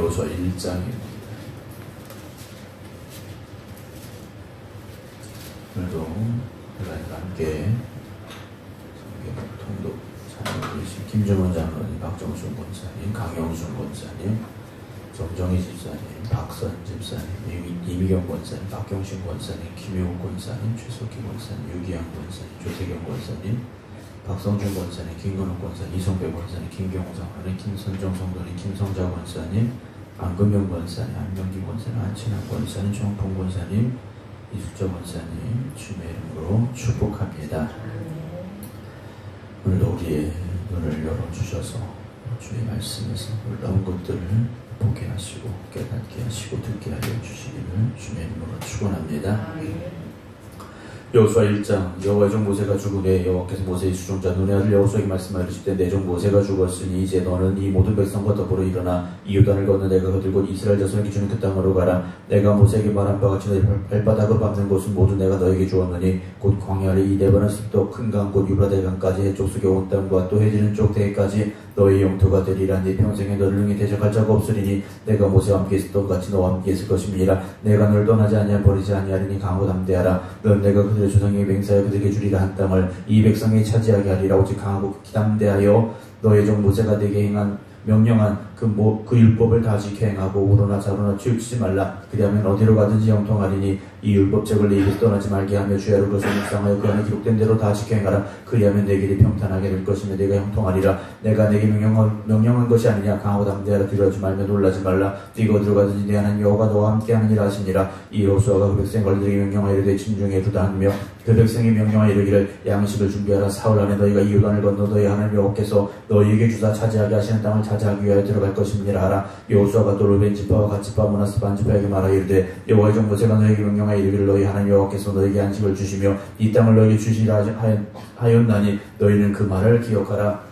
여호수아 1장입니다. 오늘도 하나님과 함께 성경 통독 찬양해주신 김정원 장로님, 박정순 권사님, 강영순 권사님, 정정희 집사님, 박선 집사님, 이미경 권사님, 박경신 권사님, 김효욱 권사님, 최석희 권사님, 유기양 권사님, 조태경 권사님, 박성준 권사님, 김건욱 권사님, 이성배 권사님, 김경호 장로님, 김선정 성도님, 김성자 권사님, 안금영 권사님, 안명기 권사님, 안친환 권사님, 정풍 권사님, 이숙자 권사님 주님의 이름으로 축복합니다. 오늘도 우리의 눈을 열어주셔서 주의 말씀에서 놀라운 것들을 보게 하시고 깨닫게 하시고 듣게 하여 주시기를 주님의 이름으로 축원합니다. 여호수아 1장. 여호와의 종 모세가 죽으되 여호와께서 모세의 수종자 눈의 아들 여호수아에게 말씀하시되 내 종 모세가 죽었으니 이제 너는 이 모든 백성과 더불어 일어나 이 요단을 건너 내가 거들고 이스라엘 자손에게 주는 그 땅으로 가라. 내가 모세에게 말한 바같이 너희 발바닥으로 밟는 곳은 모두 내가 너에게 주었느니 곧 광야를 이 네바논 숲도 큰 강 곧 유브라데강까지 해쪽 속에 온 땅과 또 해지는 쪽 대까지 너의 영토가 되리라. 네 평생에 너를 능히 대적할 자가 없으리니 내가 모세와 함께 있었던 같이 너와 함께 있을 것임이니라. 내가 너를 떠나지 아니하 버리지 아니하리니 강하고 담대하라. 넌 내가 그들의 조상에게 맹세하여 그들에게 주리라 한 땅을 이 백성에게 차지하게 하리라. 오직 강하고 담대하여 너의 종 모세가 내게 행한 명령한 그 율법을 다 지켜 행하고 우로나 좌로나 치우치지 말라. 그리하면 어디로 가든지 형통하리니 이 율법책을 내 입에서 떠나지 말게 하며 주야로 그것을 묵상하여 그 안에 기록된 대로 다 지켜 행하라. 그리하면 내 길이 평탄하게 될 것이며 내가 형통하리라. 내가 내게 명령한 것이 아니냐. 강하고 담대하라. 두려워하지 말며 놀라지 말라. 네가 어디로 가든지 내 하나님 여호와가 너와 함께 하느니라 하시니라. 이 여호수아가 그 백성 걸들에게 명령하여 이르되 진중에 두다하며 그 백성이 명령하여 이르기를 양식을 준비하라. 사흘 안에 너희가 이 요단을 건너 너희 하나님 여호와께서 너희에게 주사 차지하게 하시는 땅을 차지하기 위하여 들어갈 것임이라 하라. 여호수아가 또 르벤 지파와 갓 지파 므낫세 반 지파에게 말하여 이르되 여호와의 종 모세가 너희에게 명령하여 이르기를 너희 하나님 여호와께서 너희에게 양식을 주시며 이 땅을 너희에게 주시라 하였나니 너희는 그 말을 기억하라.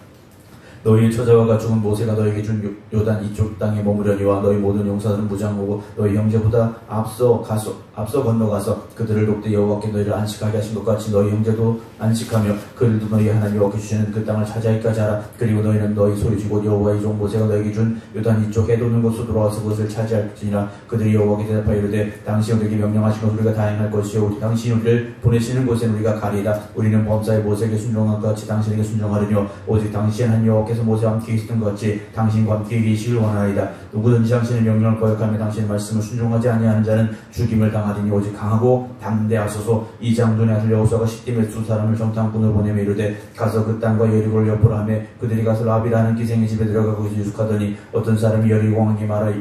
너희의 처자가 죽은 모세가 너희에게 준 요단 이쪽 땅에 머무려니와 너희 모든 용사들은 무장하고 너희 형제보다 앞서 건너가서 그들을 돕되 여호와께 너희를 안식하게 하신 것 같이 너희 형제도 안식하며 그들도 너희 하나님 여호와께 주시는 그 땅을 차지하기까지 하라. 그리고 너희는 너희 소리지고 여호와의 종 모세가 너희에게 준 요단 이쪽 해돋는 곳으로 돌아와서 그것을 차지할지니라. 그들이 여호와께 대답하여 이르되 당신이 우리에게 명령하신 것을 우리가 다 행할 것이요 당신이 우리를 보내시는 곳에 우리가 가리라. 우리는 범사에 모세에게 순종한 것 같이 당신에게 순종하려뇨. 오직 당신 한 여호와께서 모세와 함께 계시던 것 같이 당신과 함께 계시길 원하나이다. 누구든지 당신의 명령을 거역하며 당신의 말씀을 순종하지 아니하는 자는 죽임을 당하리니 오직 강하고 담대하소서. 이 장군의 아들 여호수아가 시딤에 두 사람을 정탐꾼을 보내며 이르되 가서 그 땅과 여리고를 엿보라 하며 그들이 가서 라비라는 기생의 집에 들어가 거기서 유숙하더니 어떤 사람이 여리고 왕에게 말하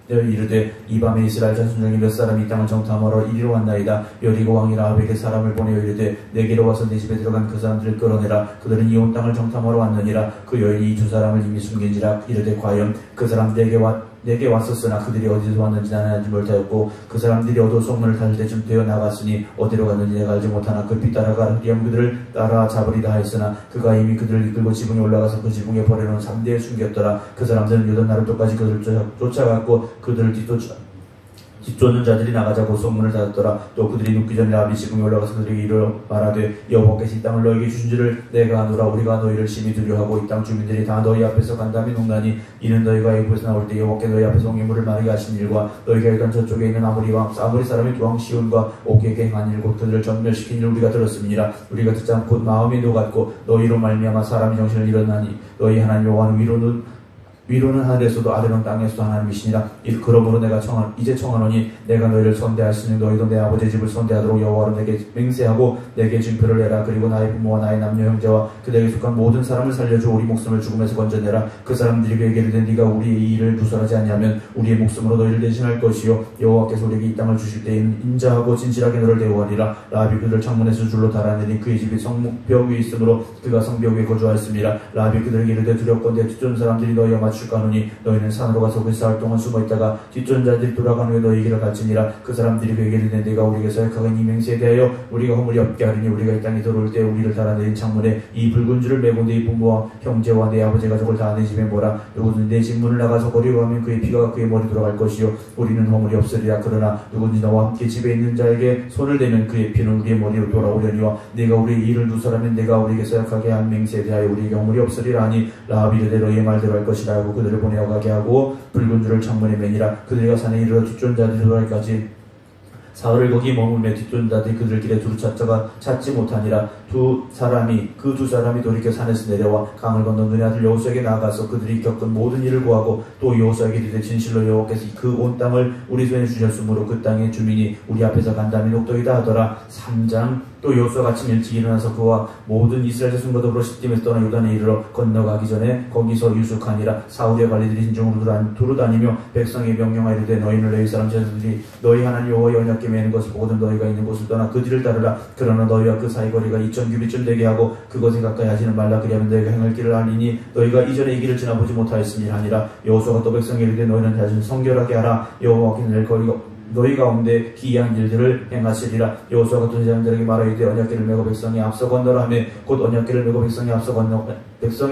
이르되 이 밤에 이스라엘 자손 중에 몇 사람이 이 땅을 정탐하러 이리로 왔나이다. 여리고 왕이 라합에게 사람을 보내어 이르되 내게로 와서 내 집에 들어간 그 사람들을 끌어내라. 그들은 이 온 땅을 정탐하러 왔느니라. 그 여인이 이 두 사람을 이미 숨긴지라. 이르되 과연 그 사람들에게 내게 왔었으나 그들이 어디서 왔는지 나는 알지 못하였고 그 사람들이 어두워 소문을 탈 때쯤 되어 나갔으니 어디로 갔는지 내가 알지 못하나 급히 따라가 그리하면 그들을 따라 잡으리다 하였으나 그가 이미 그들을 이끌고 지붕에 올라가서 그 지붕에 버려놓은 삼대에 숨겼더라. 그 사람들은 요단 나루도까지 그들을 쫓아갔고 그들을 뒤쫓는 자들이 나가자고 소문을 닫았더라. 또 그들이 눕기 전에 라비 지붕에 올라가서 그들에게 이르러 말하되 여호와께서 이 땅을 너에게 주신 줄을 내가 아노라. 우리가 너희를 심히 두려워하고 이 땅 주민들이 다 너희 앞에서 간담이 농나니 이는 너희가 애굽에서 나올 때 여호와께 너희 앞에서 옹기물을 마르게 하신 일과 너희가 일단 저쪽에 있는 아모리 사람의 왕 시온과 옥에게 행한 일 곧 그들을 전멸시킨 일 우리가 들었음이니라. 우리가 듣지 않고 마음이 녹았고 너희로 말미암아 사람이 정신을 잃었나니 너희 하나님 여호와는 위로는 하늘에서도 아래는 땅에서도 하나님이시니라. 그러므로 내가 이제 청하노니 내가 너희를 선대하시니 너희도 내 아버지의 집을 선대하도록 여호와로 내게 맹세하고 내게 증표를 내라. 그리고 나의 부모와 나의 남녀 형제와 그들에게 속한 모든 사람을 살려줘 우리 목숨을 죽음에서 건져내라. 그 사람들이 그에게 이르되 네가 우리의 이 일을 누설하지 아니하면 우리의 목숨으로 너희를 대신할 것이요 여호와께서 우리에게 이 땅을 주실 때에는 인자하고 진실하게 너를 대우하리라. 라합이 그들 창문에서 줄로 달아내니 그의 집이 성벽 위에 있으므로 그가 성벽 위에 거주하였습니다. 라합이 그들에게 이르되 두렵건대 뒤쫓는 사람들이 너희와 맞출까 하노니 너희는 산으로 가서 그 사흘 동안 숨어있다가 뒤쫓는 자들이 돌아간 후에 너희 길을 갈지니라. 그 사람들이 그에게 이르되 네가 우리에게 서약하건 이 맹세에 대하여 우리가 허물이 없게 하리니 우리가 이 땅에 들어올 때 우리를 달아내린 창문에 이 붉은 줄을 메고 네 부모와 형제와 네 아버지 가족을 다 내 집에 모라. 누구든 내 집 문을 나가서 거리로 가면 그의 피가 그의 머리 돌아갈 것이요 우리는 허물이 없으리라. 그러나 누구든지 너와 함께 집에 있는 자에게 손을 대면 그의 피는 우리의 머리로 돌아오려니와 네가 우리의 일을 누설하면 내가 우리에게 서약하게 한 맹세에 대하여 우리에게 허물이 없으리라 하니 라합이 이르되 너희의 말대로 할 것이라 하고 그들을 보내어 가게 하고 붉은 줄을 창문에 매니라. 그들과 산에 이르러 뒷존 자들이 돌아갈까지 사흘을 거기 머물매 뒷존 자들이 그들 길에 두루 찾다가 찾지 못하니라. 그 두 사람이 돌이켜 산에서 내려와 강을 건너 눈의 아들 여호수아에게 나아가서 그들이 겪은 모든 일을 고하고 또 여호수아에게 이르되 진실로 여호와께서 그 온 땅을 우리 손에 주셨으므로 그 땅의 주민이 우리 앞에서 간담이 녹독이다 하더라. 3장. 또 여호수아가 아침 일찍 일어나서 그와 모든 이스라엘 자손과 더불어 시딤에서 떠나 요단에 이르러 건너가기 전에 거기서 유숙하니라. 사울의 관리들이 진중으로 두루다니며 백성의 명령하여 이르되 너희는 레위 사람 자손들이 너희 하나님 여호와의 언약궤 매는 것을 보거든 너희가 있는 곳을 떠나 그 뒤를 따르라. 그러나 너희와 그 사이 거리가 2000규빗쯤 되게 하고 그것에 가까이 하지는 말라. 그리하면 너희가 행할 길을 알리니 너희가 이전에 이 길을 지나보지 못하였음이 아니라. 여호수아가 또 백성에게 이르되 너희는 자신을 성결하게 하라. 여호와께서 낼 거리가 너희 가운데 기이한 일들을 행하시리라. 여호수아가 또 제자들에게 말하이되 언약궤를 메고 백성이 앞서 건너라 하며 곧 언약궤를 메고 백성이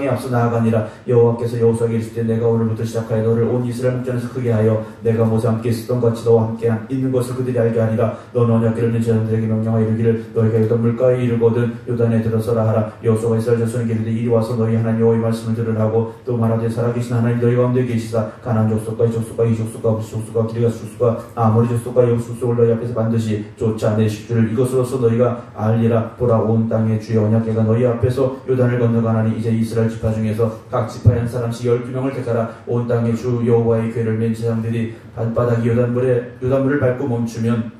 앞서 나아가니라. 여호와께서 여호수아에게 이르시되 내가 오늘부터 시작하여 너를 온 이스라엘 목전에서 크게 하여 내가 모세와 함께 있었던 같이 너와 함께 있는 것을 그들이 알게 하리라. 너는 언약궤를 낸 제자들에게 명령하여 이르기를 너희가 요단 물가에 이르거든 요단에 들어서라 하라. 여호수아가 이스라엘 자손에게 이르되 이리 와서 너희 하나님 여호와의 말씀을 들으라고 또 말하되 살아계신 하나님 너희 가운데 계시사 가나안 족속과 이 족속과 이 족속과 부시 족속과 기르가스 족속과 아모리 족속과 여호 족속을 너희 앞에서 반드시 쫓아내실 줄을 이것으로서 너희가 알리라. 보라 온 땅의 주의 언약궤가 너희 앞에서 요단을 건너가나니 이제 이스라엘 지파 중에서 각 지파에 한 사람씩 12명을 택하라. 온 땅의 주 여호와의 궤를 맨 제사장들이 발바닥이 요단물을 밟고 멈추면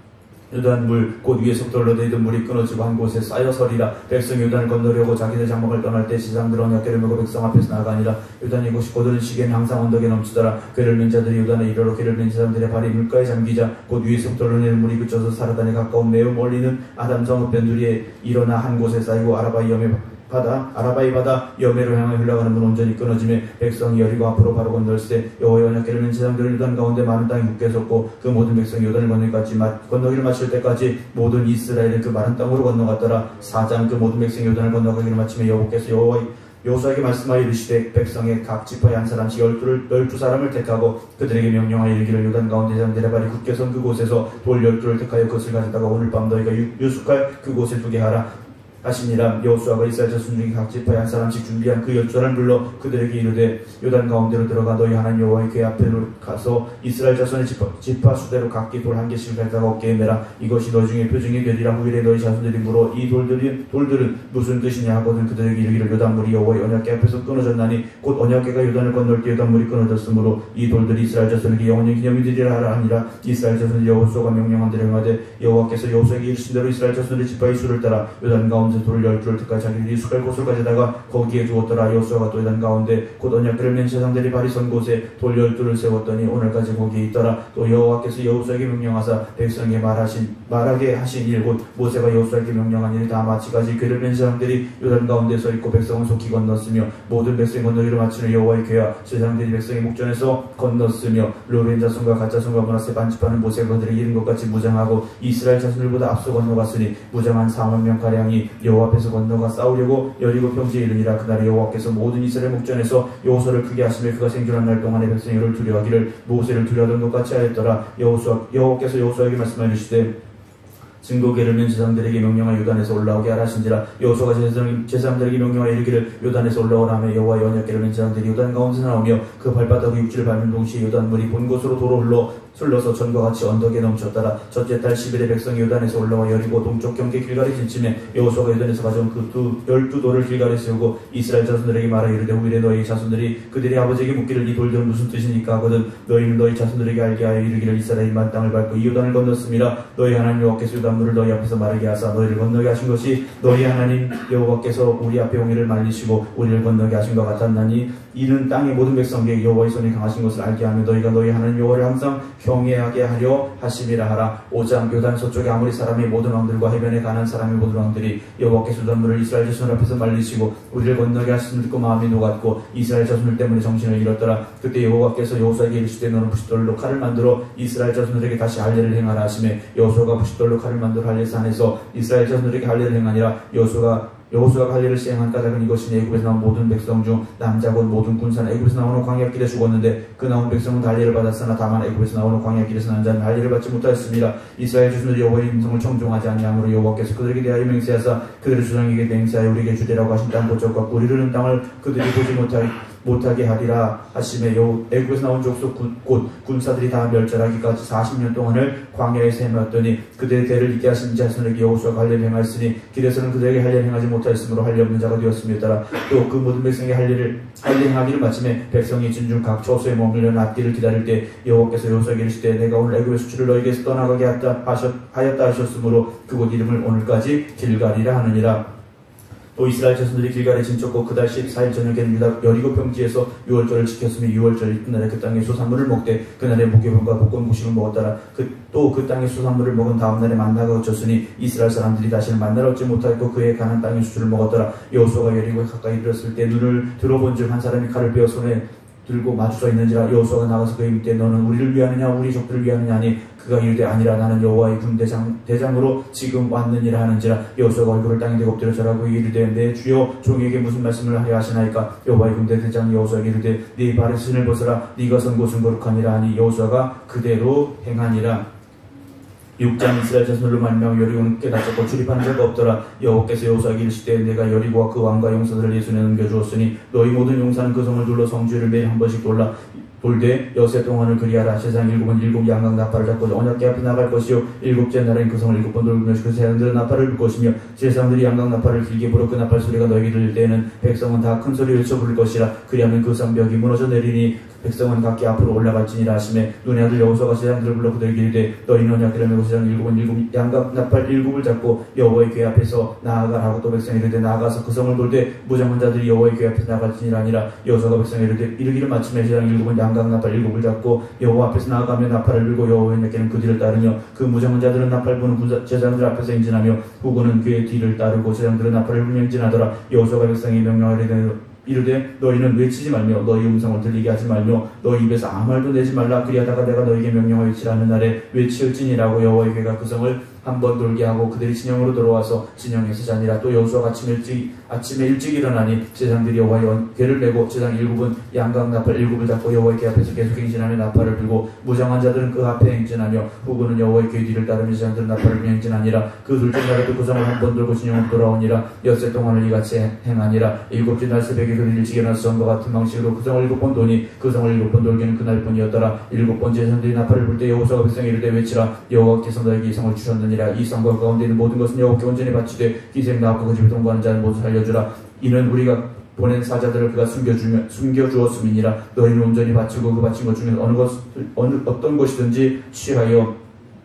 요단물 곧 위에서부터 흘러내리던 물이 끊어지고 한 곳에 쌓여 서리라. 백성이 요단을 건너려고 자기들 장막을 떠날 때 제사장들은 언약궤를 메고 백성 앞에서 나아가니라. 요단이 곧 고드는 시기에는 항상 언덕에 넘치더라. 궤를 맨 자들이 요단에 이르러 궤를 맨 제사장들의 발이 물가에 잠기자 곧 위에서부터 흘러내리는 물이 그쳐서 사르단에 가까운 매우 멀리는 아담 성읍변두리에 일어나 한 곳에 쌓이고 아라바이 바다 여매로 향해 흘러가는 문 온전히 끊어지며 백성이 여리고 앞으로 바로 건널세. 여호와의 언약궤를 맨 제사장들은 요단 가운데 많은 땅이 굳게 섰고 그 모든 백성이 요단을 건너기를 마칠 때까지 모든 이스라엘은 그 마른 땅으로 건너갔더라. 4장. 그 모든 백성이 요단을 건너가기를 마치며 여호와께서 여호수아에게 말씀하여 이르시되 백성의 각 지파에 한 사람씩 12사람을 택하고 그들에게 명령하여 이르기를 요단 가운데 제사장들의 발이 굳게 선 그곳에서 돌 12를 택하여 그것을 가져다가 오늘 밤 너희가 유숙할 그곳에 두게 하라 하시니라. 여호수아가 이스라엘 자손 중에 각 지파에 한 사람씩 준비한 그 12사람을 불러 그들에게 이르되 요단 가운데로 들어가 너희 하나님 여호와의 궤 앞에로 가서 이스라엘 자손의 지파 수대로 각기 돌 1개씩 가져다가 어깨에 매라. 이것이 너희 중에 표징이 되리라. 후일에 너희 자손들이 물어 이 돌들은 무슨 뜻이냐 하거든 그들에게 이르기를 요단물이 여호와의 언약궤 앞에서 끊어졌나니 곧 언약궤가 요단을 건널 때 요단물이 끊어졌으므로 이 돌들이 이스라엘 자손에게 영원히 기념이 되리라 하라 하니라. 이스라엘 자손이 여호수아가 명령한 대로 행하되 여호와께서 여호수아에게 이르신 대로 이스라엘 자손의 지파의 수를 따라 요단 가운데 돌 12를 택하여 자기들이 숙할 곳을 가져다가 거기에 두었더라. 여호수아가 또 요단 가운데 곧 언약궤를 맨 제사장들이 발이 선 곳에 돌 12를 세웠더니 오늘까지 거기에 있더라. 또 여호와께서 여호수아에게 명령하사 백성에게 말하게 하신 일 곧 모세가 여호수아에게 명령한 일이 다 마치까지 궤를 맨 제사장들이 요단 가운데 서 있고 백성은 속히 건넜으며 모든 백성이 건너기를 마치는 여호와의 궤와 제사장들이 백성의 목전에서 건넜으며 르벤 자손과 갓 자손과 므낫세 반지파는 모세가 그들에게 이른 것 같이 무장하고 이스라엘 자손들보다 앞서 건너갔으니 무장한 4만 명 가량이 여호와 앞에서 건너가 싸우려고 여리고 평지에 이르니라. 그날 여호와께서 모든 이스라엘 목전에서 여호수아를 크게 하시며 그가 생존한 날 동안에 백성이 그를 두려워하기를 모세를 두려워하던 것 같이 하였더라. 여호와께서 여호수아에게 말씀하여 주시되 증거궤를 맨 제사장들에게 명령하여 요단에서 올라오게 하라 하신지라. 여호수아가 제사장들에게 명령하여 이르기를 요단에서 올라오라 하며 여호와의 언약궤를 맨 제사장들이 요단 가운데서 나오며 그 발바닥의 육지를 밟는 동시에 요단물이 본 곳으로 도로 흘러서 전과 같이 언덕에 넘쳤더라. 첫째 달 10일에 백성이 요단에서 올라와 여리고 동쪽 경계 길갈에 진침해 여호수아가 요단에서 가져온 그 12돌을 길갈에 세우고 이스라엘 자손들에게 말하여 이르되 후일에 너희 자손들이 그들의 아버지에게 묻기를 이 돌들은 무슨 뜻이니까 하거든 너희는 너희 자손들에게 알게 하여 이르기를 이스라엘이 만 땅을 밟고 이 요단을 건넜습니다. 너희 하나님 여호와께서 요단물을 너희 앞에서 마르게 하사 너희를 건너게 하신 것이 너희 하나님 여호와께서 우리 앞에 홍해를 말리시고 우리를 건너게 하신 것 같았나니 이는 땅의 모든 백성에게 여호와의 손이 강하신 것을 알게 하며 너희가 너희 하나님 여호와를 항상 경외하게 하려 하심이라 하라. 5장. 요단 서쪽에 아모리 사람의 모든 왕들과 해변에 가난 사람의 모든 왕들이 여호와께서 요단물을 이스라엘 자손 앞에서 말리시고 우리를 건너게 하심을 듣고 마음이 녹았고 이스라엘 자손들 때문에 정신을 잃었더라. 그때 여호와께서 여호수아에게 이르시되 너는 부싯돌로 칼을 만들어 이스라엘 자손들에게 다시 할례를 행하라 하시매 여호수아가 부싯돌로 칼을 만들어 할례산에서 이스라엘 자손들에게 할례를 행하니라. 여호수아가 할례를 시행한 까닭은 이것이니 애굽에서 나온 모든 백성 중 남자 곧 모든 군사는 애굽에서 나오는 광야길에 죽었는데 그 나온 백성은 할례를 받았으나 다만 애굽에서 나오는 광야길에서 난 자는 할례를 받지 못하였습니다. 이스라엘 자손들이 여호와의 음성을 청종하지 아니하므로 여호와께서 그들에게 대하여 맹세하사 그들의 조상에게 맹세하여 우리에게 주되라고 하신 땅 고척과 꿀이 흐르는 땅을 그들이 보지 못하게 하리라 하심에 애굽에서 나온 족속 곧 군사들이 다 멸절하기까지 40년 동안을 광야에서 헤매었더니 그들의 대를 잇게 하신 자손에게 여호수아가 할 일을 행하였으니 길에서는 그들에게 할 일을 행하지 못하였으므로 할 일 없는 자가 되었음에 따라 또 그 모든 백성이 할 일을 행하기를 마침에 백성이 진중 각 처소에 머물러 낫기를 기다릴 때 여호와께서 여호수아에게 이르시되 내가 오늘 애굽의 수출을 너에게서 떠나가게 하였다 하셨으므로 그곳 이름을 오늘까지 길갈이라 하느니라. 또 이스라엘 자손들이 길갈에 진쳤고 그달 14일 저녁에는 유다 여리고 평지에서 유월절을 지켰으며 유월절 이튿날에 그 땅의 소산물을 먹되 그날에 무교병과 볶음국식을 먹었더라. 또 그 땅의 소산물을 먹은 다음날에 만나가 그쳤으니 이스라엘 사람들이 다시는 만나를 얻지 못하였고 그의 가난 땅의 수출을 먹었더라. 여호수아가 여리고에 가까이 이르렀을 때 눈을 들어본즉 한 사람이 칼을 베어 손에 들고 마주서 있는지라. 여호수아가 나가서 그의 묻되 너는 우리를 위하느냐 우리 족들을 위하느냐 하니 그가 이르되 아니라 나는 여호와의 군 대장으로 지금 왔느니라 하는지라. 여호수아가 얼굴을 땅에 대고 엎드려 절하고 이르되 내 주여 종에게 무슨 말씀을 하려 하시나이까. 여호와의 군 대장 여호수아에게 이르되 네 발의 신을 벗으라 네가 선 곳은 거룩하니라 하니 여호수아가 그대로 행하니라. 6장 이스라엘 자손들로 말미암아 여리고는 깨닫고 출입하는 자가 없더라. 여호와께서 여호수아에게 이르시되 내가 여리고와 그 왕과 용사들을 네 손에 넘겨주었으니 너희 모든 용사는 그 성을 둘러 성주를 매일 한 번씩 돌되 여세 동안을 그리하라. 세상 7번 양각 나팔을 잡고 언약궤 앞에 나갈 것이요 7째 날엔 그 성을 7번 돌면서 그 세상들은 나팔을 불 것이며 세상들이 양각 나팔을 길게 불어 그 나팔 소리가 너에게 들릴 때에는 백성은 다 큰 소리를 외쳐 부를 것이라. 그리하면 그 성벽이 무너져 내리니 백성은 각기 앞으로 올라갈지니라 하시매 눈의 아들 여호수아가 세상들을 불러 그들에게 이르되 너희는 언약궤를 메고 세상 7번 양각 나팔 7을 잡고 여호와의 궤 앞에서 나아가라고. 또 백성이 이르되 나아가서 그 성을 돌되 무장한 자들이 여호와의 궤 앞에서 나아갈지니라 아니라. 여호수아가 백성이 이르기를 마침에 세상 7번 양각 나팔 7을 잡고 여호와 앞에서 나아가며 나팔을 불고 여호와의 궤는 그 뒤를 따르며 그 무장한 자들은 나팔 부는 제사장들 앞에서 행진하며 후군은 그의 뒤를 따르고 제사장들은 나팔을 불며 행진하더라. 여호수아가 백성이 명령하되 이르되 너희는 외치지 말며 너희 음성을 들리게 하지 말며 너희 입에서 아무 말도 내지 말라. 그리하다가 내가 너희에게 명령하여 외치라는 날에 외치을지니라고. 여호와의 궤가 그 성을 한번 돌게 하고 그들이 진영으로 들어와서 진영에서 자니라. 또 여호수아가 아침에 일찍 일어나니 세상들이 여호와의 궤를 메고 세상 7은 양각 나팔 7을 잡고 여호와의 궤 앞에서 계속 행진하며 나팔을 불고 무장한 자들은 그 앞에 행진하며 후군은 여호와의 궤 뒤를 따르며 세상들은 나팔을 불며 행진하니라. 그 둘째 날에도 그 성을 한번 돌고 진영으로 돌아오니라. 엿새 동안을 이같이 행하니라. 7째 날 새벽에 그들이 일찍 일어나서 전과 같은 방식으로 그 성을 7번 도니 그 성을 7번 돌기는 그날뿐이었더라. 7번째 세상들이 나팔을 불 때 여호수아가 백성에게 이르되 외치라. 여호와께서 너에게 이 성을 주셨느니라. 이 성과 가운데 있는 모든 것은 여호와께 온전히 바치되 기생 나왔고 그 집에 동거하는 자는 모두 살려주라. 이는 우리가 보낸 사자들을 그가 숨겨주었음이니라. 너희는 온전히 바치고 그 바친 것 중에 어떤 것이든지 취하여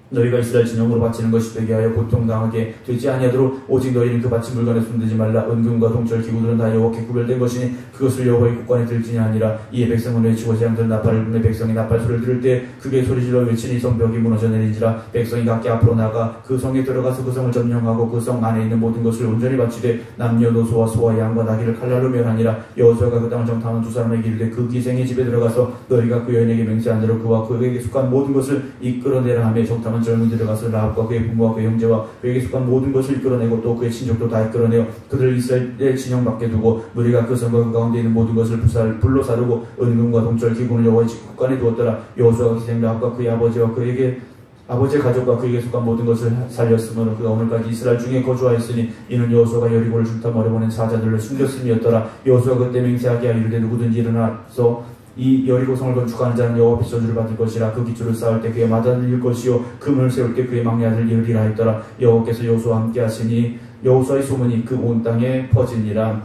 너희가 이스라엘 진영으로 바치는 것이 되게 하여 고통당하게 되지 아니하도록 오직 너희는 그 바친 물건에 손대지 말라. 은금과 동철 기구들은 다 여호와께 구별된 것이니 그것을 여호와의 국관에 들지니 아니라. 이에 백성은 외치고 제장들은 나팔을 불며 백성이 나팔 소리를 들을 때 크게 소리질러 외치니 성벽이 무너져 내리지라. 백성이 각기 앞으로 나가 그 성에 들어가서 그 성을 점령하고 그 성 안에 있는 모든 것을 온전히 바치되 남녀노소와 소와 양과 나귀를 칼날로 멸하니라. 여호수아가 그 땅을 정탐하는 두 사람에게 이르되 그 기생의 집에 들어가서 너희가 그 여인에게 맹세한 대로 그와 그에게 속한 모든 것을 이끌어내라 하며 정탐한 젊은 들어가서 라합과 그의 부모와 그의 형제와 그에게 속한 모든 것을 이끌어내고 또 그의 친족도 다 이끌어내어 그들을 이스라엘의 진영 밖에 두고 무리가 그 성과 그 가운데 있는 모든 것을 불로 사르고 은금과 동철 기구를 여호와의 국관에 두었더라. 여호수아가 기생 라합과 그의 아버지와 그에게 아버지의 가족과 그에게 속한 모든 것을 살렸으므로 그가 오늘까지 이스라엘 중에 거주하였으니 이는 여호수아가 여리고를 출탐하려 보낸 사자들을 숨겼음이었더라. 여호수아가 그때 맹세하게 하여 이르되 누구든지 일어나서 이 여리고성을 건축하는 자는 여호와 앞에 저주를 받을 것이라. 그 기초를 쌓을 때 그의 마다를 일 것이요 금을 세울 때 그의 막내 아들을 이으리라 했더라. 여호와께서 여호수아와 함께 하시니 여호수아의 소문이 그 온 땅에 퍼지니라.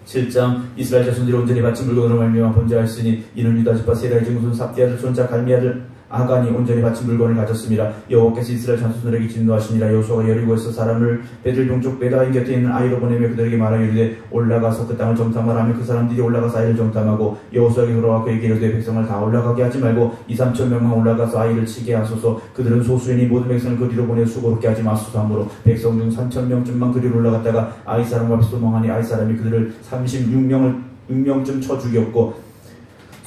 7장 이스라엘 자손들이 온전히 바친 물건으로 말미암아 번제하였으니 이는 유다 지파 세라의 증손 삽디 아들 손자 갈미 아들 아간이 온전히 바친 물건을 가졌습니다. 여호와께서 이스라엘 자손들에게 진노하시니라. 여호수아가 여리고에서 사람을 베들 동쪽 베다인 곁에 있는 아이로 보내며 그들에게 말하여 이르되 올라가서 그 땅을 정탐하라 하며 그 사람들이 올라가서 아이를 정탐하고 여호수아에게 돌아와 그에게 이르되 백성을 다 올라가게 하지 말고 2-3천 명만 올라가서 아이를 치게 하소서. 그들은 소수이니 모든 백성을 그 뒤로 보내 수고롭게 하지 마소서 하므로 백성 중 3,000명쯤만 그 뒤로 올라갔다가 아이 사람 앞에서 도망하니 아이 사람이 그들을 36명쯤 쳐 죽였고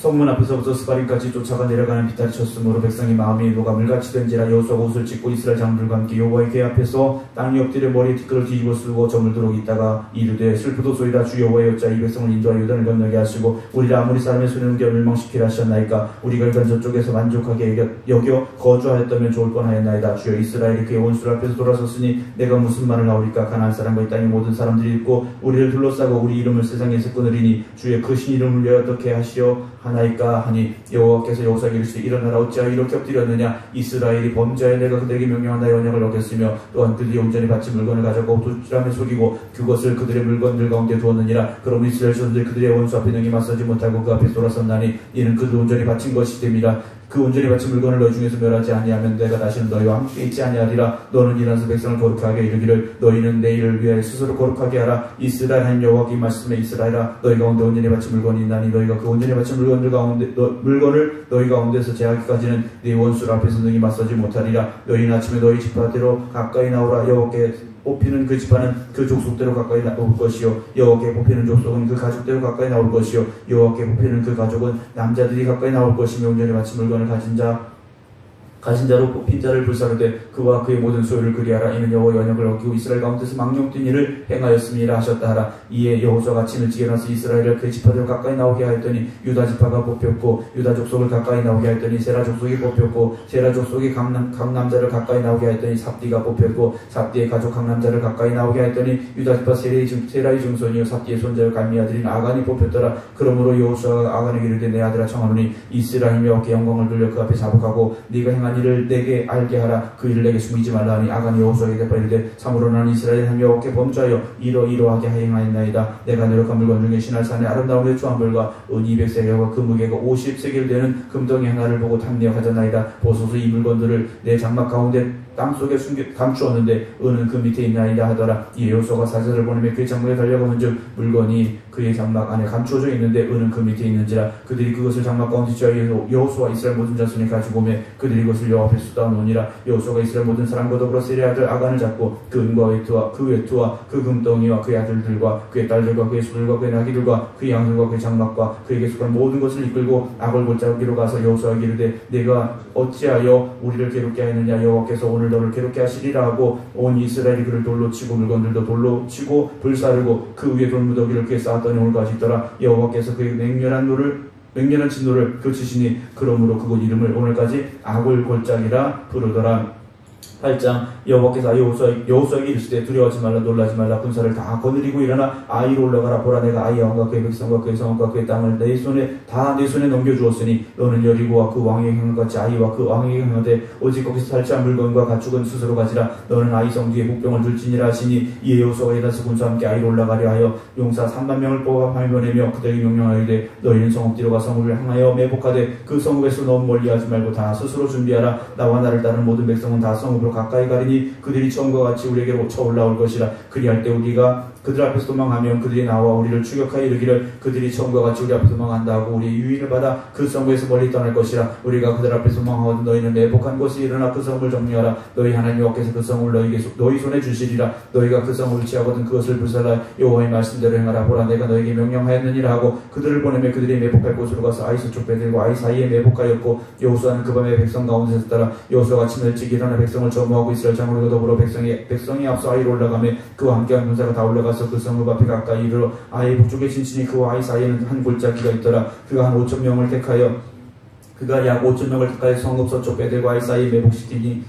성문 앞에서부터 스바림까지 쫓아가 내려가는 비탈이 쳤으므로 백성의 마음이 녹아 물같이 된지라. 여호수아가 옷을 찢고 이스라엘 장들과 함께 여호와의 궤 앞에서 땅이 엎드려 머리에 티끌을 뒤집어 쓰고 저물도록 있다가 이르되 슬프도소이다. 주 여호와의 여자 이 백성을 인도하여 요단을 건너게 하시고 우리를 아무리 사람의 손에 넘겨 멸망시키라 하셨나이까. 우리가 일단 저쪽에서 만족하게 여겨 거주하였다면 좋을 뻔하였나이다. 주여 이스라엘이 그의 원수를 앞에서 돌아섰으니 내가 무슨 말을 하오리까. 가나안 사람과 이 땅의 모든 사람들이 읽고 우리를 둘러싸고 우리 이름을 세상에서 끊으리니 주의 크신 이름을 위하여 어떻게 하시려 하나이까 하니. 여호와께서 여호수아에게 이르시되 일어나라. 어찌하여 이렇게 엎드렸느냐. 이스라엘이 범죄하여 내가 그들에게 명령한 나의 언약을 어겼으며 또한 그들이 온전히 바친 물건을 가져고 두치람에 속이고 그것을 그들의 물건들 가운데 두었느니라. 그러므로 이스라엘 자손들이 그들의 원수 앞에 능히 맞서지 못하고 그 앞에 돌아섰나니 이는 그들 온전히 바친 것이 됨이라. 그 온전히 바친 물건을 너희 중에서 멸하지 아니하면 내가 다시는 너희와 함께 있지 아니하리라. 너는 일어나서 백성을 거룩하게 이르기를 너희는 내 일을 위하여 스스로 거룩하게 하라. 이스라엘 하나님 여호와께 말씀에 이스라엘아 너희 가운데 온전히 바친 물건이 있나니 너희가 그 온전히 바친 물건을 너희 가운데서 제하기까지는 네 원수를 앞에서 능히 맞서지 못하리라. 너희는 아침에 너희 지파대로 가까이 나오라. 여호와께 뽑히는 그 지파는 그 족속대로 가까이 나올 것이요 여호와께 뽑히는 족속은 그 가족대로 가까이 나올 것이요 여호와께 뽑히는 그 가족은 남자들이 가까이 나올 것이며 온전히 바친 물건을 가진 자로 뽑힌 자를 불사르되 그와 그의 모든 소유를 그리하라. 이는 여호와의 언약을 어기고 이스라엘 가운데서 망령된 일을 행하였음이라 하셨다 하라. 이에 여호수아가 침을 지게 일어나서 이스라엘을 그 지파대로 가까이 나오게 하였더니 유다 지파가 뽑혔고 유다 족속을 가까이 나오게 하였더니 세라 족속이 뽑혔고 세라 족속이 각 남자를 가까이 나오게 하였더니 삽디가 뽑혔고 삽디의 가족 각 남자를 가까이 나오게 하였더니 유다 지파 세라의 증손이요 삽디의 손자요 갈미 아들인 아간이 뽑혔더라. 그러므로 여호수아가 아간에게 이르되 내 아들아 청하노니 이스라엘 여호와께 영광을 돌려 그 앞에 자복하고 네가 행한 일을 내게 알게 하라. 그 일을 내게 숨기지 말라 하니 아간이 여호수아에게 대답하여 이르되 참으로 나는 이스라엘 하나님 여호와께 범죄하여 이러이러하게 행하였나이다. 내가 노력한 물건 중에 신할산의 아름다운 외투한벌과 은 200세겔과 그 무게가 50세겔 되는 금덩이 하나를 보고 탐내어 가졌나이다. 보소서 이 물건들을 내 장막 가운데 땅속에 감추었는데 은은 그 밑에 있나이다 하더라. 이 여호수아가 사자를 보내며 그의 장막에 달려가는즉 물건이 그의 장막 안에 감추어져 있는데 은은 그 밑에 있는지라. 그들이 그것을 장막 가운데 지하여 여호수아 이스라엘 모든 자손이 가지고 오매 그들이 그것을 여호와 앞에 쏟아놓으니라. 여호수아가 이스라엘 모든 사람과 더불어 세례 아들 아간을 잡고 그 은과 외투와 그 금덩이와 그의 아들들과 그의 딸들과 그의 소들과 그의 나귀들과 그의 양들과 그의 장막과 그에게 속한 모든 것을 이끌고 악을 골짜기로 가서 여호수아에게 이르되 내가 어찌하여 우리를 괴롭게 하였느냐. 여호와께서 오늘 너를 괴롭게 하시리라 하고 온 이스라엘이 그를 돌로 치고 물건들도 돌로 치고 불사르고 그 위에 돌무더기를 그에 쌓았더니 오늘까지 있더라. 여호와께서 그의 맹렬한 진노를 그치시니 그러므로 그곳 이름을 오늘까지 악을 골짜기라 부르더라. 8장 여호와께서 여호수아에게 이르시되 두려워하지 말라 놀라지 말라. 군사를 다 거느리고 일어나 아이로 올라가라. 보라 내가 아이 왕과 그의 백성과 그의 성읍과 그의 땅을 내 손에 넘겨주었으니 너는 여리고와 그 왕에게 행한같이 아이와 그 왕에게 행하되 오직 거기서 탈취한 물건과 가축은 스스로 가지라. 너는 아이 성뒤에 복병을 둘지니라 하시니 이에 여호수아가 이다스 군사와 함께 아이로 올라가려 하여 용사 3만 명을 뽑아 발견하며 그들에게 명령하여되 너희는 성읍 뒤로 가 성읍을 향하여 매복하되 그 성읍에서 너무 멀리하지 말고 다 스스로 준비하라. 나와 나를 따르는 모든 백성은 다 성읍으로 가까이 가리니 그들이 처음과 같이 우리에게로 쳐올라올 것이라. 그리할 때 우리가 그들 앞에서 도망하면 그들이 나와 우리를 추격하여 이르기를 그들이 처음과 같이 우리 앞에서 도망한다 하고 우리의 유인을 받아 그 성읍에서 멀리 떠날 것이라. 우리가 그들 앞에서 도망하거든 너희는 매복한 곳에 일어나 그 성읍을 정리하라. 너희 하나님 여호와께서 그 성읍을 너희 손에 주시리라. 너희가 그 성읍을 취하거든 그것을 불살라 여호와의 말씀대로 행하라. 보라 내가 너에게 명령하였느니라 하고 그들을 보내며 그들이 매복할 곳으로 가서 아이 서쪽 베들과 아이 사이에 매복하였고 여호수아는 그 밤에 백성 가운데서 따라 여호수아가 아침 일찍 일어나 백성을 점호하고 이스라엘 장로들과 더불어 백성이 앞서 아이로 올라가며 그와 함께한 군사가 다 올라가서 그 성읍 앞에 가까이 이르러 아이 북쪽에 진친이 그와 아이 사이에는 한 골짜기가 있더라. 그가 한 5,000명을 택하여 성읍 서쪽 베들과 아이 사이에 매복시키니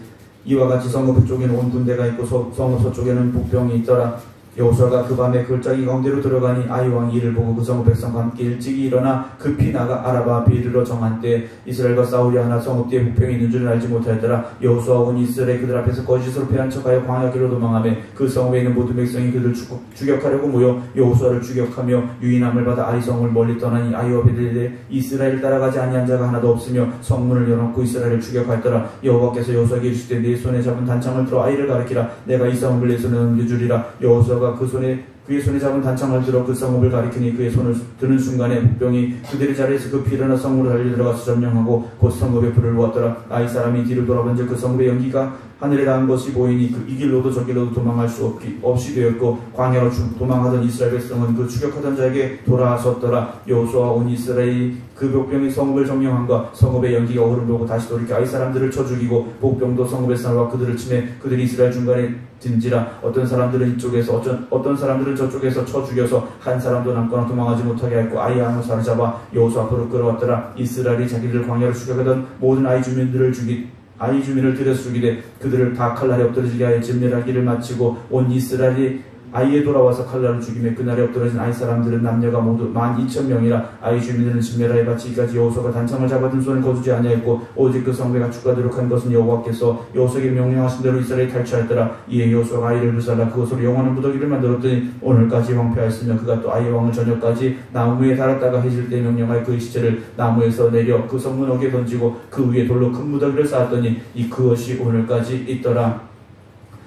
이와 같이 성읍 북쪽에는 온 군대가 있고 성읍 서쪽에는 복병이 있더라. 여호수아가 그 밤에 골짜기 가운데로 들어가니 아이 왕이 이를 보고 그 성읍 백성과 함께 일찍이 일어나 급히 나가 아라바 앞에 이르러 정한 때 이스라엘과 싸우려 하나 성읍 뒤에 북병이 있는 줄을 알지 못하였더라. 여호수아가 온 이스라엘 그들 앞에서 거짓으로 패한 척하여 광야길로 도망하며 그 성읍에 있는 모든 백성이 그들을 추격하려고 모여 여호수아를 추격하며 유인함을 받아 아이 성을 멀리 떠나니 아이와 베들레 이스라엘을 따라가지 아니한 자가 하나도 없으며 성문을 열어놓고 이스라엘을 추격하였더라. 여호와께서 여호수아에게 이르시되 내 손에 잡은 단창을 들어 아이를 가리키라. 내가 이 성읍을 내 손에 넘겨주리라. 여호수아가 그 손에 그의 손에 잡은 단창을 들어 그 성읍을 가리키니 그의 손을 드는 순간에 복병이 그들의 자리에서 급히 일어나 성으로 달려들어가서 점령하고 곧 성읍에 불을 보았더라. 아이 사람이 뒤를 돌아본즉 그 성읍의 연기가 하늘에 닿은 것이 보이니 이 길로도 저 길로도 도망할 수 없이 되었고 광야로 도망하던 이스라엘 백성은 그 추격하던 자에게 돌아섰더라. 여호수아와 온 이스라엘이 그 복병이 성읍을 점령함과 성읍의 연기가 오를 보고 다시 돌이켜 아이 사람들을 쳐 죽이고 복병도 성읍에서 나와 그들을 치매 그들이 이스라엘 중간에 든지라. 어떤 사람들은 이쪽에서 어떤 사람들은 저쪽에서 쳐 죽여서 한 사람도 남거나 도망하지 못하게 하였고 아이 한 사로잡아 여호수 앞으로 끌어왔더라. 이스라엘이 자기들 광야로 추격하던 모든 아이 주민을 들여서 죽이되 그들을 다 칼날에 엎드러지게 하여 진멸하기를 마치고 온 이스라엘이 아이에 돌아와서 칼날을 죽이며 그날에 엎드러진 아이 사람들은 남녀가 모두 12,000명이라. 아이 주민들은 진멸하여 바치기까지 여호수아가 단창을 잡아든 손을 거두지 아니하였고 오직 그 성읍에 가축하도록 한 것은 여호와께서 여호수아에게 명령하신 대로 이스라엘이 탈취하였더라. 이에 여호수아가 아이를 불살라 그것으로 영원한 무더기를 만들었더니 오늘까지 황폐하였으며 그가 또 아이의 왕을 저녁까지 나무 위에 달았다가 해질 때 명령하여 그의 시체를 나무에서 내려 그 성문옥에 던지고 그 위에 돌로 큰 무더기를 쌓았더니 그것이 오늘까지 있더라.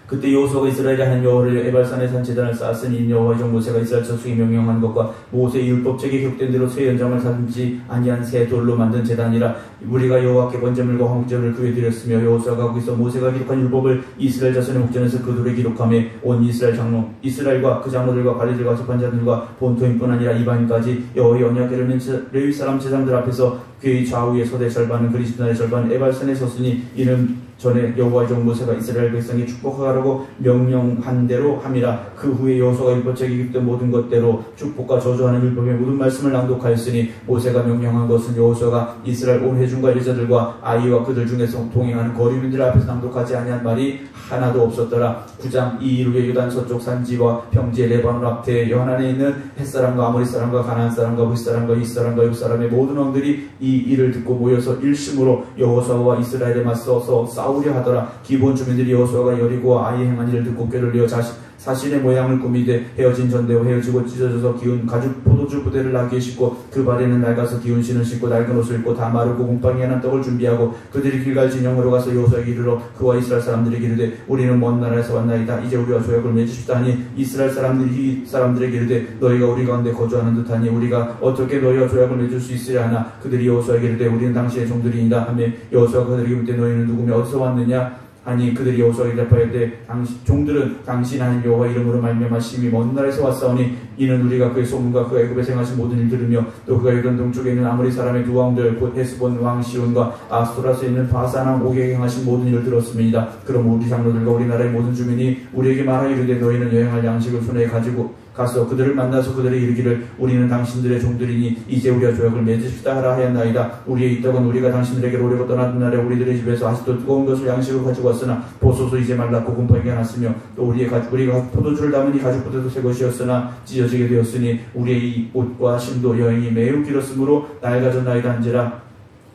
그때 여호수아가 이스라엘이 한 여호와를 에발산에 산 제단을 쌓았으니 여호와의 종 모세가 이스라엘 자손에게 명령한 것과 모세의 율법책에 기록된 대로 새 연장을 삼지 아니한 새 돌로 만든 제단이라. 우리가 여호와께 번제물과 화목제물을 그에 드렸으며 여호수아가 거기서 모세가 기록한 율법을 이스라엘 자손의 목전에서 그 돌에 기록하며 온 이스라엘과 그 장로들과 관리들과 재판자들과 본토인뿐 아니라 이방인까지 여호와의 언약궤를 레위 사람 제사장들 앞에서 그의 좌우에 서대 절반은 그리스도의 절반은 에발산에 섰으니 이는 전에 여호와의 종 모세가 이스라엘 백성이 축복하라고 명령한 대로 함이라. 그 후에 여호수아가 율법책에 기록된 모든 것대로 축복과 저주하는 율법의 모든 말씀을 낭독하였으니 모세가 명령한 것은 여호수아가 이스라엘 온 회중과 일자들과 아이와 그들 중에서 동행하는 거류민들 앞에서 낭독하지 아니한 말이 하나도 없었더라. 9장 이 이후에 유단 서쪽 산지와 평지의 레바논 앞에 연안에 있는 햇사람과 아모리 사람과 가나안 사람과 브리 사람과 이 사람과 육 사람의 모든 왕들이 이 일을 듣고 모여서 일심으로 여호수아와 이스라엘에 맞서서 싸우려 하더라. 기본 주민들이 여호수아가 여리고와 아이 행한 일을 듣고 꾀를 내어 사신의 모양을 꾸미되 헤어진 전대와 헤어지고 찢어져서 기운 가죽 포도주 부대를 나귀에 싣고 그 발에는 낡아서 기운 신을 신고 낡은 옷을 입고 다 마르고 공방에 난 떡을 준비하고 그들이 길갈 진영으로 가서 여호수아에게 이르러 그와 이스라엘 사람들에게 이르되 우리는 먼 나라에서 왔나이다. 이제 우리와 조약을 맺으십시다 하니 이스라엘 사람들에게 이르되 너희가 우리 가운데 거주하는 듯하니 우리가 어떻게 너희와 조약을 맺을 수 있으랴 하나 그들이 여호수아에게 이르되 우리는 당신의 종들이니이다 하며 여호수아가 그들에게 묻되 너희는 누구며 어디서 왔느냐 아니 그들이 여호수아에게 대답하였되 종들은 당신 하나님 여호와 이름으로 말미암아 심히 먼 나라에서 왔사오니 이는 우리가 그의 소문과 그 애굽에서 행하신 모든 일 들으며 또 그가 이르던 동쪽에 있는 아모리 사람의 두 왕들 곧 헤스본 왕 시온과 아스토라스에 있는 바산 왕 옥에 행하신 모든 일을 들었습니다. 그럼 우리 장로들과 우리나라의 모든 주민이 우리에게 말하여 이르되 너희는 여행할 양식을 손에 가지고 가서 그들을 만나서 그들의 이르기를 우리는 당신들의 종들이니 이제 우리와 조약을 맺으시다 하라 하였나이다. 우리의 이 떡은 우리가 당신들에게로 오려고 떠난 날에 우리들의 집에서 아직도 뜨거운 것을 양식으로 가지고 왔으나 보소서 이제 말랐고 곰팡이가 났으며 또 우리가 포도주를 담으니 가죽부대도 새 것이었으나 찢어지게 되었으니 우리의 이 옷과 심도 여행이 매우 길었으므로 낡아졌나이다 한지라.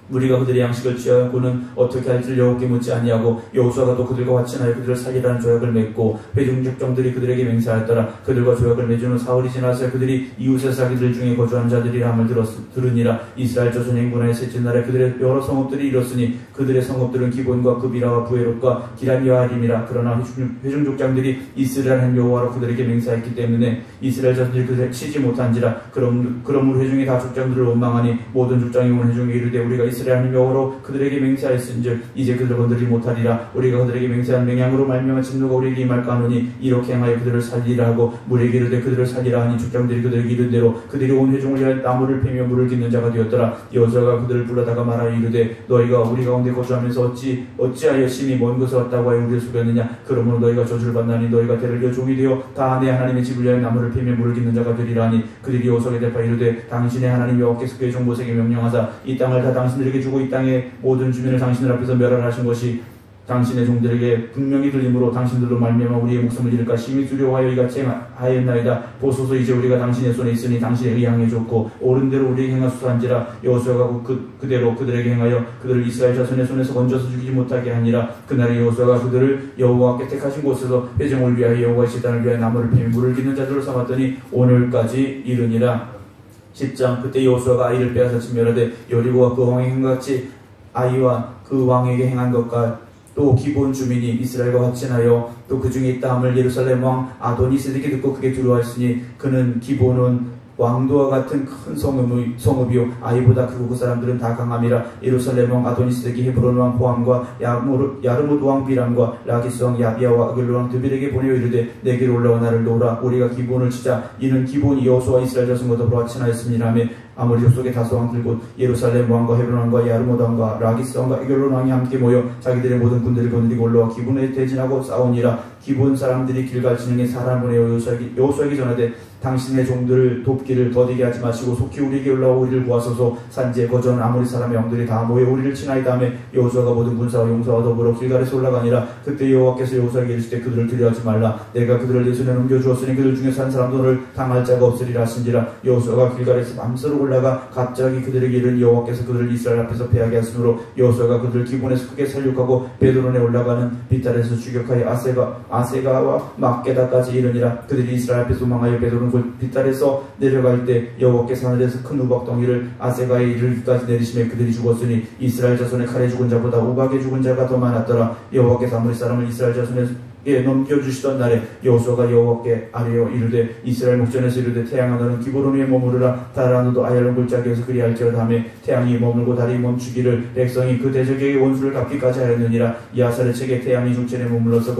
우리가 그들의 양식을 취하고는 어떻게 할지를 여호와께 묻지 아니하고 여호수아가 또 그들과 같이나여 그들을 살리라는 조약을 맺고 회중족장들이 그들에게 맹세하였더라. 그들과 조약을 맺은 후 사흘이 지나서 그들이 이웃의 자기들 중에 거주하는 자들이라 함을 들으니라. 이스라엘 조선 행군하의 셋째 날에 그들의 여러 성읍들이 이뤘으니 그들의 성읍들은 기본과 그비라와 부에롯과 기람이와 하림이라. 그러나 회중족장들이 이스라엘 한 여호와로 그들에게 맹세하였기 때문에 이스라엘 자손들이 그들을 치지 못한지라. 그러므로 회중이 다 족장들을 원망하니 모든 족장이 온 회중에 이르되 우리가 이스라엘 하나님 여호와로 그들에게 맹세하였은즉 이제 그들을 건드리지 못하리라. 우리가 그들에게 맹세한 맹약으로 말미암아 진노가 우리에게 임할까 하노니 이렇게 행하여 그들을 살리라 하고 물에게 이르되 그들을 살리라 하니 족장들이 그들에게 이른 대로 그들이 온 회중을 위하여 나무를 패며 물을 깃는 자가 되었더라. 여호수아가 그들을 불러다가 말하여 이르되 너희가 우리 가운데 거주하면서 어찌하여 심히 먼 곳에 왔다고 하여 우리를 속였느냐. 그러므로 너희가 저주를 받나니 너희가 대를 이어 종이 되어 다 내 하나님의 집을 위하여 나무를 패며 물을 깃는 자가 되리라 하니 그들이 여호수아에게 대답하여 이르되 당신의 하나님 여호와께서 그의 종 모세에게 명령하사 이 땅을 다 당신들에게 주고 이 땅의 모든 주민을 당신들 앞에서 멸하신 것이 당신의 종들에게 분명히 들림으로 당신들로 말미암아 우리의 목숨을 잃을까 심히 두려워하여 이같이 하였나이다. 보소서 이제 우리가 당신의 손에 있으니 당신의 의향에 좋고 옳은 대로 우리에게 행하소서 한지라. 여호수아가 그대로 그들에게 행하여 그들을 이스라엘 자손의 손에서 건져서 죽이지 못하게 하니라. 그날에 여호수아가 그들을 여호와께 택하신 곳에서 회중을 위하여 여호와의 제단을 위하여 나무를 패며 물을 깃는 자들로 삼았더니 오늘까지 이르니라. 10장 그때 여호수아가 아이를 빼앗아 진멸하되 여리고와 그 왕의 행같이 아이와 그 왕에게 행한 것과 또 기본 주민이 이스라엘과 확진하여 또 그 중에 있다 함을 예루살렘 왕 아도니세덱이 듣고 크게 두려워하였으니 그는 기본은 왕도와 같은 큰 성읍이요 아이보다 크고 그 사람들은 다 강함이라. 예루살렘 왕 아도니세덱이 헤브론 왕 호함과 야르뭇 왕 비람과 라기스 왕 야비야와 아글로 왕 드빌에게 보내어 이르되 내게로 올라와 나를 도우라. 우리가 기본을 치자. 이는 기본이 여호수아와 이스라엘 자손과 더불어 친하였음이라며 아모리 족속의 다소 왕들 곧 예루살렘 왕과 헤브론 왕과 야르뭇 왕과 라기스 왕과 에글론 왕이 함께 모여 자기들의 모든 군대를 거느리고 올라와 기본에 대진하고 싸우니라. 기본 사람들이 길갈 진영에 사람을 보내어 여호수아에게 전하되 당신의 종들을 돕기를 더디게 하지 마시고 속히 우리에게 올라와 우리를 구하소서. 산지에 거주하는 아모리 사람의 영들이 다 모여 우리를 친하이다 하며 여호수아가 모든 군사와 용사와 더불어 길갈에서 올라가니라. 그때 여호와께서 여호수아에게 이르시되 그들을 두려워하지 말라. 내가 그들을 내 손에 넘겨주었으니 그들 중에서 한 사람도 너를 당할 자가 없으리라 하신지라. 여호수아가 길갈에서 밤새로 올라가 갑자기 그들에게 이른 여호와께서 그들을 이스라엘 앞에서 패하게 하시므로 여호수아가 그들을 기본에서 크게 살육하고 베드론에 올라가는 비탈에서 추격하여 아세가와 막게다까지 이르니라. 그들이 이스라엘 앞에서 도망하여 베드론 비탈에서 내려갈 때 여호와께서 하늘에서 큰 우박덩이를 아세가에 이르기까지 내리시며 그들이 죽었으니 이스라엘 자손의 칼에 죽은 자보다 우박에 죽은 자가 더 많았더라. 여호와께서 아모리 사람을 이스라엘 자손에게 넘겨주시던 날에 여호수아가 여호와께 아뢰어 이르되 이스라엘 목전에서 이르되 태양아 너는 기브론 위에 머무르라. 달아 너도 아얄론 골짜기에서 그리할지어다 하며 태양이 머물고 달이 멈추기를 백성이 그 대적에게 원수를 갚기까지 하였느니라. 이아사의 책에 태양이 중천에 머물러서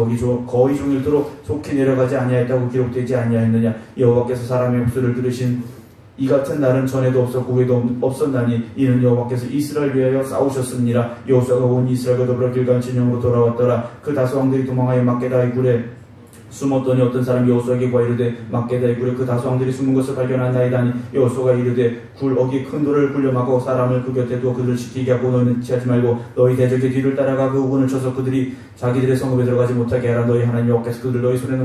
거의 종일토록 속히 내려가지 아니하였다고 기록되지 아니하였느냐. 여호와께서 사람의 목소리를 들으신 이 같은 날은 전에도 없었고 후에도 없었나니 이는 여호와께서 이스라엘 위하여 싸우셨습니다. 여호수아가 온 이스라엘과 더불어 길갈 진영으로 돌아왔더라. 그 다수 왕들이 도망하여 막게다의 굴에 숨었더니 어떤 사람이 여호수아에게 구하 이르되 막게다의 굴에 그 다수 왕들이 숨은 것을 발견한나이다 하니 여호수아가 이르되 굴 어기 큰 돌을 굴려막고 사람을 그 곁에 두어 그들을 지키게 하고 너희는 취하지 말고 너희 대적의 뒤를 따라가 그 우군을 쳐서 그들이 자기들의 성읍에 들어가지 못하게 하라. 너희 하나님 여호와께서 그들을 너희 손에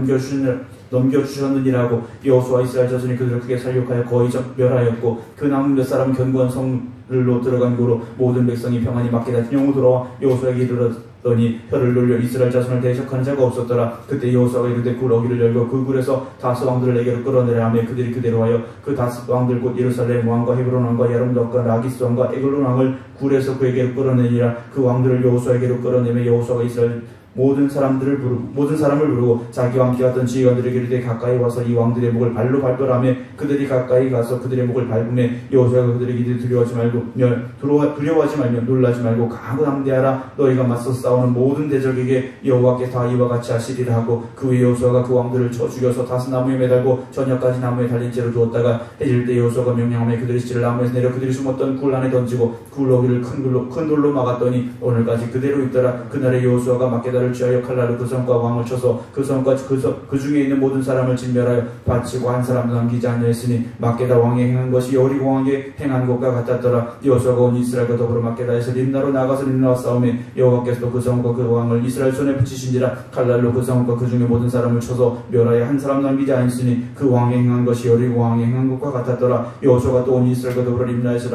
넘겨주셨느니라고. 여호수아 이스라엘 자손이 그들을 크게 살육하여 거의 멸하였고 그 남은 몇 사람은 견고한 성을로 들어간 고로 모든 백성이 평안히 막게다 진영으로 돌아와 여호수아에게 이르렀더니 혀를 놀려 이스라엘 자손을 대적하는 자가 없었더라. 그때 여호수아가 이르되 굴 어기를 열고 그 굴에서 다스 왕들을 내게로 끌어내라 하며 그들이 그대로 하여 그 다스 왕들 곧 예루살렘 왕과 헤브론 왕과 야르뭇 왕과 라기스 왕과 에글론 왕을 굴에서 그에게로 끌어내니라. 그 왕들을 여호수아에게로 끌어내며 여호수아가 이스라엘 모든 사람을 부르고 자기와 함께 갔던 지휘관들에게 이르되 가까이 와서 이 왕들의 목을 발로 밟으라며 그들이 가까이 가서 그들의 목을 밟으며 여호수아가 그들에게 이르되 두려워하지 말며 놀라지 말고 강하고 담대하라. 너희가 맞서 싸우는 모든 대적에게 여호와께 다 이와 같이 하시리라 하고 그 후에 여호수아가 그 왕들을 쳐 죽여서 다스 나무에 매달고 저녁까지 나무에 달린 채로 두었다가 해질 때 여호수아가 명령하며 그들의 시체를 나무에서 내려 그들이 숨었던 굴 안에 던지고 굴 어기를 큰 돌로 막았더니 오늘까지 그대로 있더라. 그날에 여호수아가 막게다를 취하여 칼날로 그 성과 왕을 쳐서 그 성과 그 중에 있는 모든 사람을 진멸하여 바치고 한 사람도 남기지 아니하였으니 막게다 왕이 행한 것이 여리고 왕이 행한 것과 같았더라. 여호수아가 온 이스라엘과 더불어 막게다에서 림나로 나가서 림나와 싸우며 여호와께서도 그 성과 그 왕을 이스라엘 손에 붙이신지라. 칼날로 그 성과 그 중에 모든 사람을 쳐서 멸하여 한 사람 남기지 아니하였으니 그 왕이 행한 것이 여리고 왕이 행한 것과 같았더라. 여호수아가 또 온 이스라엘과 더불어 림나에서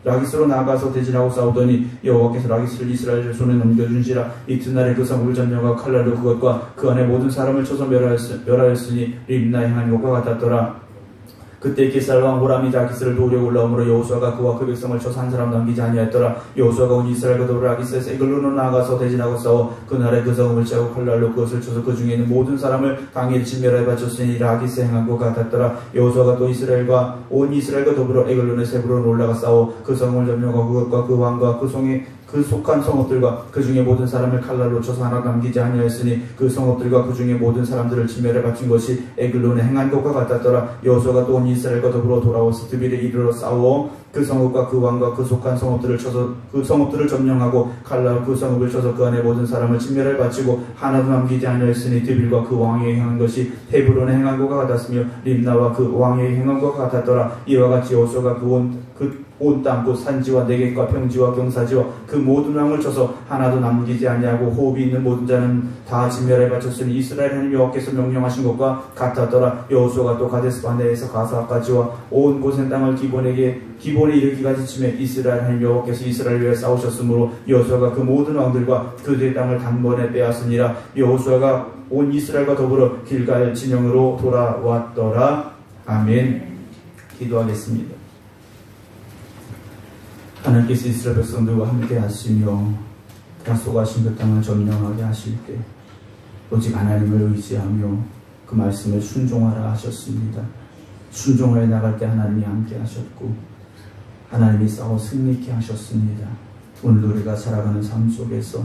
라기스로 나가서 대진하고 싸우더니 여호와께서 라기스를 이스라엘 손에 넘겨준지라. 이튿날에 그 성읍을 점령하고 칼날로 그것과 그 안에 모든 사람을 쳐서 멸하였으니 림나에 행한 것과 같았더라. 그때 기살왕 호람이 라기스를 도우려고 올라오므로 여호수아가 그와 그 백성을 쳐서 한 사람 남기지 아니하였더라. 여호수아가 온 이스라엘과 더불어 라기스에서 에글론으로 나아가서 대진하고 싸워 그날에 그 성읍을 치고 칼날로 그것을 쳐서 그 중에 있는 모든 사람을 강에 진멸하여 바쳤으니 라기스에 행한 것 같았더라. 여호수아가 또 온 이스라엘과 더불어 에글론에서 헤브론으로 올라가 싸워 그 성읍을 점령하고 그것과 그 왕과 그 속한 성읍들과 그 중에 모든 사람을 칼날로 쳐서 하나 남기지 아니하였으니 그 성읍들과 그 중에 모든 사람들을 진멸해 바친 것이 에글론에 행한 것과 같았더라. 여호수아가 또 온 이스라엘과 더불어 돌아와서 드빌에 이르러 싸워 그 성읍과 그 왕과 그 속한 성읍들을 쳐서 그 성읍들을 점령하고 칼날로 그 성읍을 쳐서 그 안에 모든 사람을 진멸해 바치고 하나도 남기지 아니하였으니 드빌과 그 왕이 행한 것이 헤브론에 행한 것과 같았으며 림나와 그 왕이 행한 것과 같았더라. 이와 같이 여호수아가 온 땅 곧 산지와 내객과 평지와 경사지와 그 모든 왕을 쳐서 하나도 남기지 아니하고 호흡이 있는 모든 자는 다 진멸해 바쳤으니 이스라엘 하나님 여호와께서 명령하신 것과 같았더라. 여호수아가 또 가데스 바네에서 가사까지와 온 고센 땅을 기본에 이르기까지 치매 이스라엘 하나님 여호와께서 이스라엘 위에 싸우셨으므로 여호수아가 그 모든 왕들과 그들의 땅을 단번에 빼앗으니라. 여호수아가 온 이스라엘과 더불어 길갈 진영으로 돌아왔더라. 아멘. 기도하겠습니다. 하나님께서 이스라엘 백성들과 함께 하시며 약속하신 그 땅을 점령하게 하실 때 오직 하나님을 의지하며 그 말씀에 순종하라 하셨습니다. 순종하여 나갈 때 하나님이 함께 하셨고 하나님이 싸워 승리케 하셨습니다. 오늘도 우리가 살아가는 삶 속에서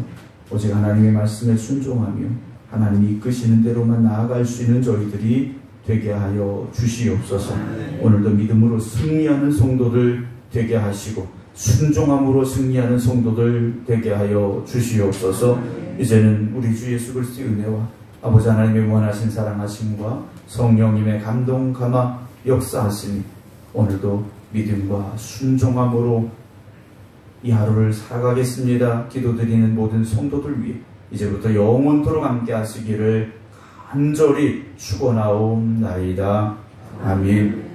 오직 하나님의 말씀에 순종하며 하나님이 이끄시는 대로만 나아갈 수 있는 저희들이 되게 하여 주시옵소서. 오늘도 믿음으로 승리하는 성도들 되게 하시고 순종함으로 승리하는 성도들 되게 하여 주시옵소서. 이제는 우리 주 예수 그리스도의 은혜와 아버지 하나님의 원하신 사랑하심과 성령님의 감동 감화 역사하심이 오늘도 믿음과 순종함으로 이 하루를 살아가겠습니다. 기도드리는 모든 성도들 위해 이제부터 영원토록 함께 하시기를 간절히 축원하옵나이다. 아멘.